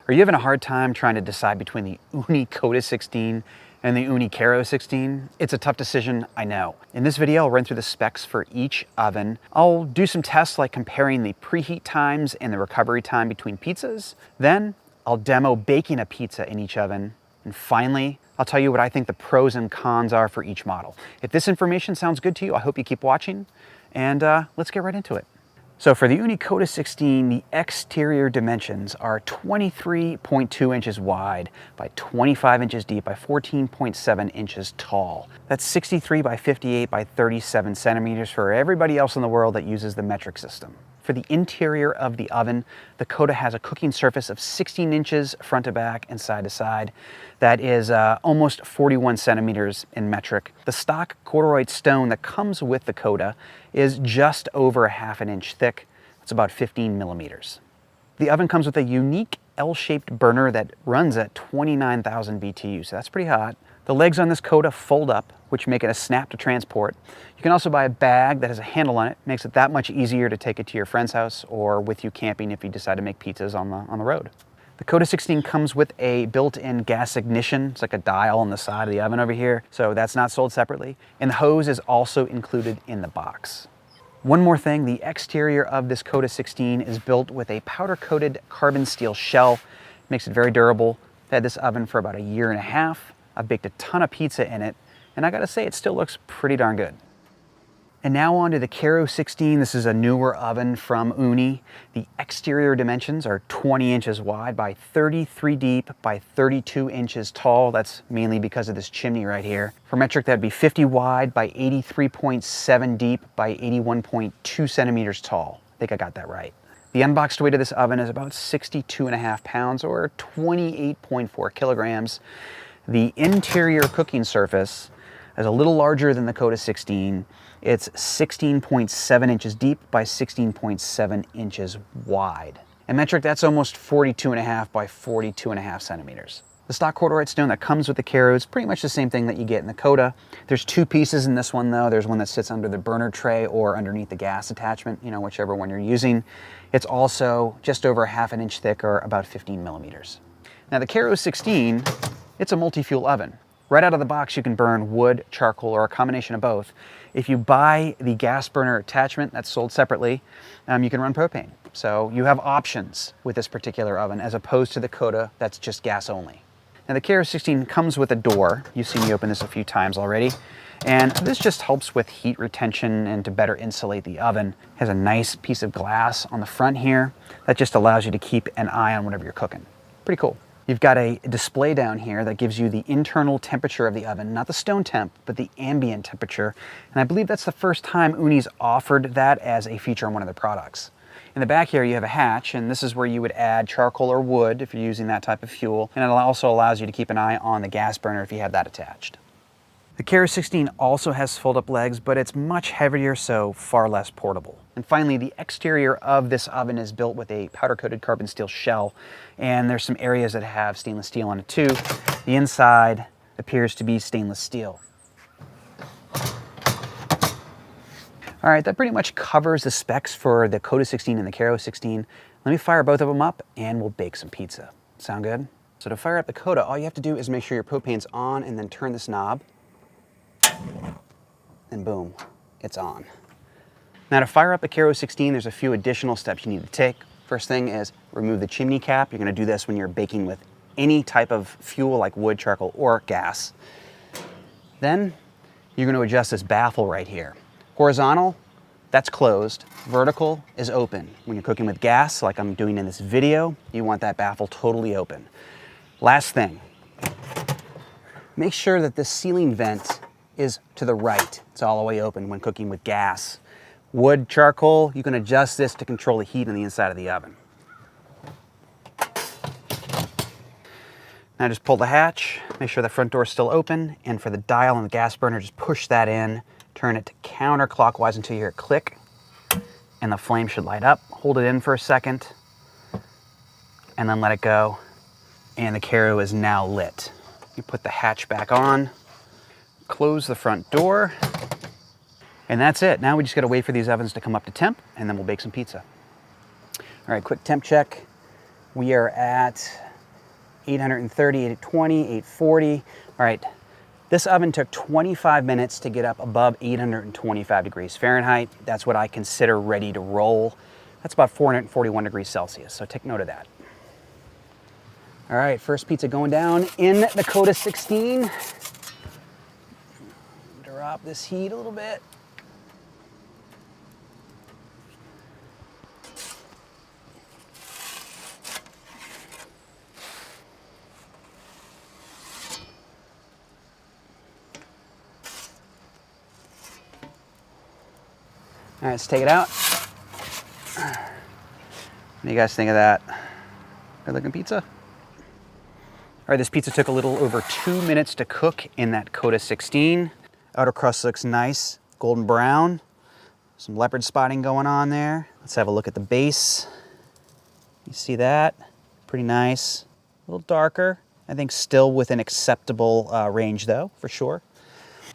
Are you having a hard time trying to decide between the Ooni Koda 16 and the Ooni Karu 16? It's a tough decision, I know. In this video, I'll run through the specs for each oven. I'll do some tests like comparing the preheat times and the recovery time between pizzas. Then I'll demo baking a pizza in each oven. And finally, I'll tell you what I think the pros and cons are for each model. If this information sounds good to you, I hope you keep watching, and let's get right into it. So for the Ooni Koda 16, the exterior dimensions are 23.2 inches wide by 25 inches deep by 14.7 inches tall. That's 63 by 58 by 37 centimeters for everybody else in the world that uses the metric system. For the interior of the oven, the Koda has a cooking surface of 16 inches front to back and side to side. That is almost 41 centimeters in metric. The stock corduroy stone that comes with the Koda is just over a half an inch thick. It's about 15 millimeters. The oven comes with a unique L-shaped burner that runs at 29,000 BTU, so that's pretty hot. The legs on this Koda fold up, which make it a snap to transport. You can also buy a bag that has a handle on it. Makes it that much easier to take it to your friend's house or with you camping if you decide to make pizzas on the road. The Koda 16 comes with a built-in gas ignition. It's like a dial on the side of the oven over here, so that's not sold separately. And the hose is also included in the box. One more thing, the exterior of this Koda 16 is built with a powder-coated carbon steel shell. Makes it very durable. I've had this oven for about a year and a half. I've baked a ton of pizza in it, and I gotta say, it still looks pretty darn good. And now on to the Karu 16. This is a newer oven from Ooni. The exterior dimensions are 20 inches wide by 33 deep by 32 inches tall. That's mainly because of this chimney right here. For metric, that'd be 50 wide by 83.7 deep by 81.2 centimeters tall. I think I got that right. The unboxed weight of this oven is about 62.5 pounds or 28.4 kilograms. The interior cooking surface is a little larger than the Koda 16. It's 16.7 inches deep by 16.7 inches wide. In metric, that's almost 42.5 by 42.5 centimeters. The stock corduroy stone that comes with the Karu is pretty much the same thing that you get in the Koda. There's two pieces in this one though. There's one that sits under the burner tray or underneath the gas attachment, you know, whichever one you're using. It's also just over a half an inch thick or about 15 millimeters. Now the Karu 16, it's a multi-fuel oven. Right out of the box, you can burn wood, charcoal, or a combination of both. If you buy the gas burner attachment that's sold separately, you can run propane. So you have options with this particular oven as opposed to the Koda that's just gas only. Now the Karu 16 comes with a door. You've seen me open this a few times already. And this just helps with heat retention and to better insulate the oven. It has a nice piece of glass on the front here that just allows you to keep an eye on whatever you're cooking. Pretty cool. You've got a display down here that gives you the internal temperature of the oven, not the stone temp, but the ambient temperature. And I believe that's the first time Ooni's offered that as a feature on one of their products. In the back here, you have a hatch, and this is where you would add charcoal or wood if you're using that type of fuel. And it also allows you to keep an eye on the gas burner if you have that attached. The Karu 16 also has fold-up legs, but it's much heavier, so far less portable. And finally, the exterior of this oven is built with a powder-coated carbon steel shell, and there's some areas that have stainless steel on it too. The inside appears to be stainless steel. All right, that pretty much covers the specs for the Koda 16 and the Karu 16. Let me fire both of them up, and we'll bake some pizza. Sound good? So to fire up the Koda, all you have to do is make sure your propane's on and then turn this knob. And boom, it's on. Now to fire up the Karu 16, there's a few additional steps you need to take. First thing is remove the chimney cap. You're gonna do this when you're baking with any type of fuel like wood, charcoal, or gas. Then you're gonna adjust this baffle right here. Horizontal, that's closed. Vertical is open. When you're cooking with gas, like I'm doing in this video, you want that baffle totally open. Last thing, make sure that the ceiling vent is to the right. It's all the way open when cooking with gas. Wood, charcoal, you can adjust this to control the heat on the inside of the oven. Now just pull the hatch, make sure the front door is still open, and for the dial on the gas burner, just push that in, turn it counterclockwise until you hear it click, and the flame should light up. Hold it in for a second, and then let it go, and the Karu is now lit. You put the hatch back on, close the front door, and that's it. Now we just gotta wait for these ovens to come up to temp, and then we'll bake some pizza. All right, quick temp check. We are at 830, 820, 840. All right, this oven took 25 minutes to get up above 825 degrees Fahrenheit. That's what I consider ready to roll. That's about 441 degrees Celsius, so take note of that. All right, first pizza going down in the Koda 16. Drop this heat a little bit. All right, let's take it out. What do you guys think of that? Good looking pizza? All right, this pizza took a little over 2 minutes to cook in that Koda 16. Outer crust looks nice, golden brown. Some leopard spotting going on there. Let's have a look at the base. You see that? Pretty nice. A little darker. I think still within acceptable range though, for sure.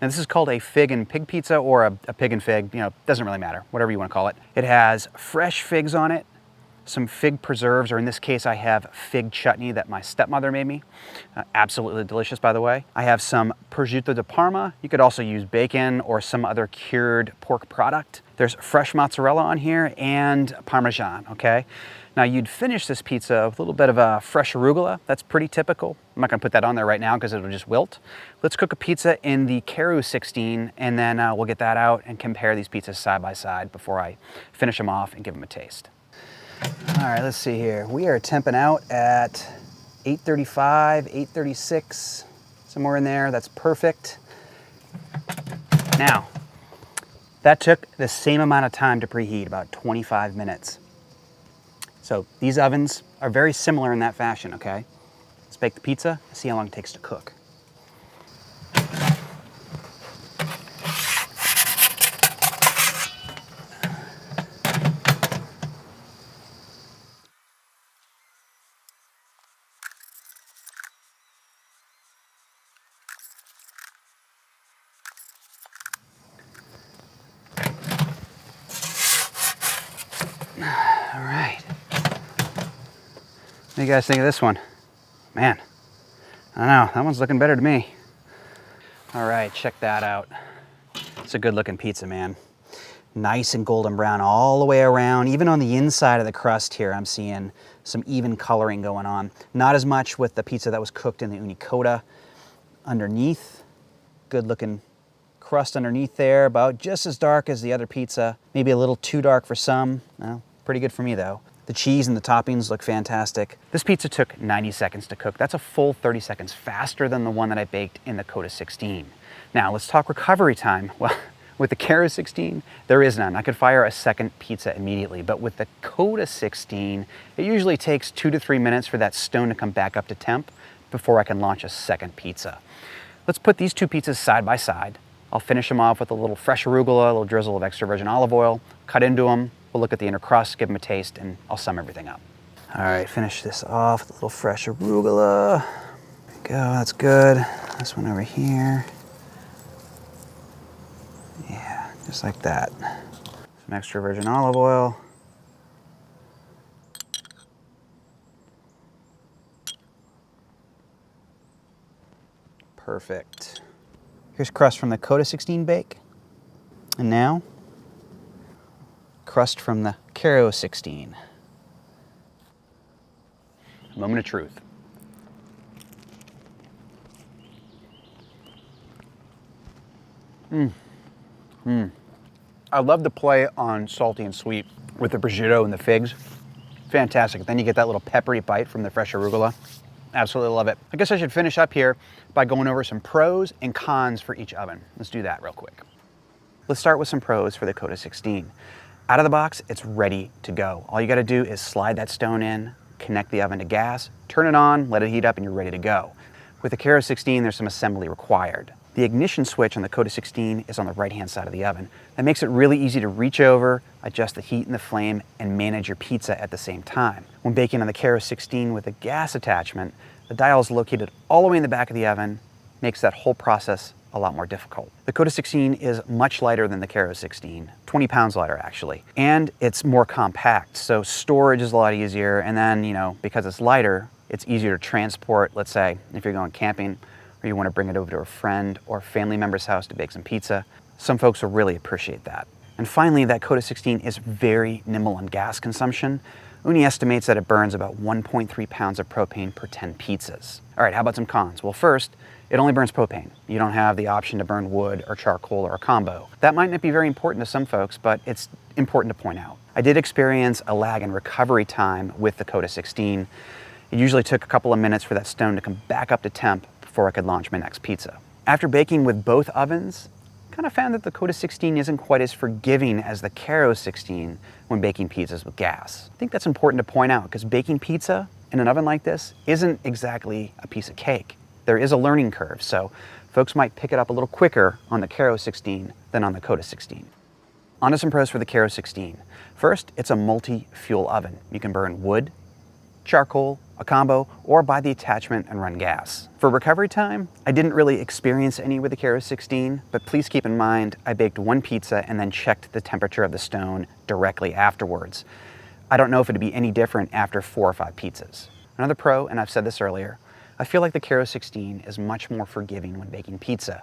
Now this is called a fig and pig pizza, or a pig and fig, doesn't really matter, whatever you want to call it. It has fresh figs on it, some fig preserves, or in this case I have fig chutney that my stepmother made me. Absolutely delicious, by the way. I have some prosciutto di Parma. You could also use bacon or some other cured pork product. There's fresh mozzarella on here and Parmesan, okay? Now you'd finish this pizza with a little bit of a fresh arugula. That's pretty typical. I'm not gonna put that on there right now because it'll just wilt. Let's cook a pizza in the Karu 16 and then we'll get that out and compare these pizzas side by side before I finish them off and give them a taste. All right, let's see here. We are temping out at 835, 836, somewhere in there. That's perfect. Now, that took the same amount of time to preheat, about 25 minutes. So these ovens are very similar in that fashion, okay? Let's bake the pizza and see how long it takes to cook. All right. What do you guys think of this one? Man, I don't know, that one's looking better to me. All right, check that out. It's a good looking pizza, man. Nice and golden brown all the way around. Even on the inside of the crust here, I'm seeing some even coloring going on. Not as much with the pizza that was cooked in the Ooni Koda. Underneath, good looking crust underneath there, about just as dark as the other pizza. Maybe a little too dark for some. Well, pretty good for me though. The cheese and the toppings look fantastic. This pizza took 90 seconds to cook. That's a full 30 seconds faster than the one that I baked in the Koda 16. Now let's talk recovery time. Well, with the Karu 16, there is none. I could fire a second pizza immediately, but with the Koda 16, it usually takes 2 to 3 minutes for that stone to come back up to temp before I can launch a second pizza. Let's put these two pizzas side by side. I'll finish them off with a little fresh arugula, a little drizzle of extra virgin olive oil, cut into them. We'll look at the inner crust, give them a taste, and I'll sum everything up. All right, finish this off with a little fresh arugula. There we go, that's good. This one over here. Yeah, just like that. Some extra virgin olive oil. Perfect. Here's crust from the Koda 16 bake. And now, crust from the Karu 16. Moment of truth. I love the play on salty and sweet with the prosciutto and the figs. Fantastic. Then you get that little peppery bite from the fresh arugula. Absolutely love it. I guess I should finish up here by going over some pros and cons for each oven. Let's do that real quick. Let's start with some pros for the Koda 16. Out of the box, it's ready to go. All you gotta do is slide that stone in, connect the oven to gas, turn it on, let it heat up, and you're ready to go. With the Karu 16, there's some assembly required. The ignition switch on the Koda 16 is on the right-hand side of the oven. That makes it really easy to reach over, adjust the heat and the flame, and manage your pizza at the same time. When baking on the Karu 16 with a gas attachment, the dial is located all the way in the back of the oven, makes that whole process a lot more difficult. The Koda 16 is much lighter than the Karu 16, 20 pounds lighter actually, and it's more compact, so storage is a lot easier, and then, because it's lighter, It's easier to transport, let's say, if you're going camping or you want to bring it over to a friend or family member's house to bake some pizza. Some folks will really appreciate that. And finally, that Koda 16 is very nimble on gas consumption. Ooni estimates that it burns about 1.3 pounds of propane per 10 pizzas. All right, how about some cons? Well, first, it only burns propane. You don't have the option to burn wood or charcoal or a combo. That might not be very important to some folks, but it's important to point out. I did experience a lag in recovery time with the Koda 16. It usually took a couple of minutes for that stone to come back up to temp before I could launch my next pizza. After baking with both ovens, I kind of found that the Koda 16 isn't quite as forgiving as the Karu 16 when baking pizzas with gas. I think that's important to point out because baking pizza in an oven like this isn't exactly a piece of cake. There is a learning curve, so folks might pick it up a little quicker on the Karu 16 than on the Koda 16. On to some pros for the Karu 16. First, it's a multi-fuel oven. You can burn wood, charcoal, a combo, or buy the attachment and run gas. For recovery time, I didn't really experience any with the Karu 16, but please keep in mind, I baked one pizza and then checked the temperature of the stone directly afterwards. I don't know if it'd be any different after 4 or 5 pizzas. Another pro, and I've said this earlier, I feel like the Karu 16 is much more forgiving when baking pizza.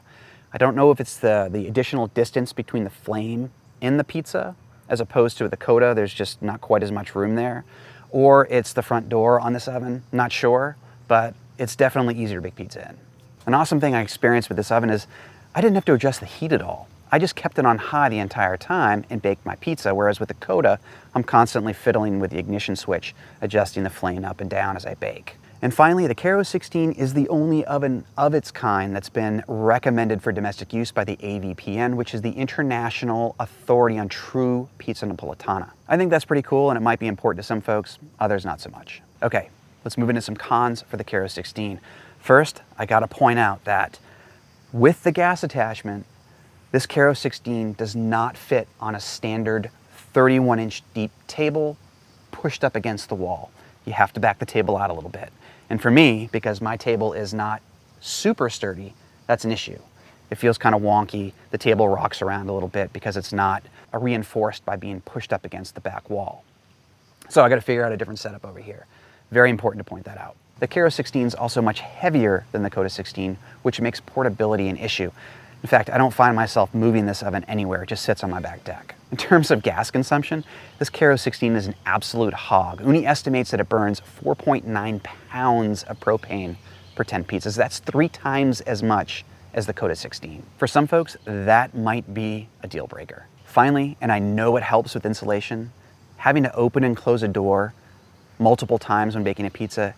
I don't know if it's the additional distance between the flame in the pizza, as opposed to the Koda, there's just not quite as much room there, or it's the front door on this oven, not sure, but it's definitely easier to bake pizza in. An awesome thing I experienced with this oven is I didn't have to adjust the heat at all. I just kept it on high the entire time and baked my pizza, whereas with the Koda, I'm constantly fiddling with the ignition switch, adjusting the flame up and down as I bake. And finally, the Karu 16 is the only oven of its kind that's been recommended for domestic use by the AVPN, which is the International Authority on True Pizza Napolitana. I think that's pretty cool, and it might be important to some folks, others not so much. Okay, let's move into some cons for the Karu 16. First, I gotta point out that with the gas attachment, this Karu 16 does not fit on a standard 31-inch deep table pushed up against the wall. You have to back the table out a little bit. And for me, because my table is not super sturdy, that's an issue. It feels kind of wonky. The table rocks around a little bit because it's not reinforced by being pushed up against the back wall. So I got to figure out a different setup over here. Very important to point that out. The Karu 16 is also much heavier than the Koda 16, which makes portability an issue. In fact, I don't find myself moving this oven anywhere. It just sits on my back deck. In terms of gas consumption, this Karu 16 is an absolute hog. Ooni estimates that it burns 4.9 pounds of propane per 10 pizzas. That's 3 times as much as the Koda 16. For some folks, that might be a deal breaker. Finally, and I know it helps with insulation, having to open and close a door multiple times when baking a pizza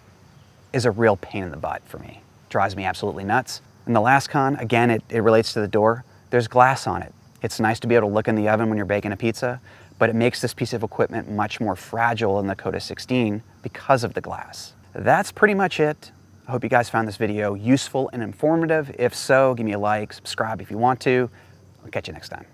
is a real pain in the butt for me. It drives me absolutely nuts. And the last con, again, it relates to the door. There's glass on it. It's nice to be able to look in the oven when you're baking a pizza, but it makes this piece of equipment much more fragile than the Koda 16 because of the glass. That's pretty much it. I hope you guys found this video useful and informative. If so, give me a like, subscribe if you want to. I'll catch you next time.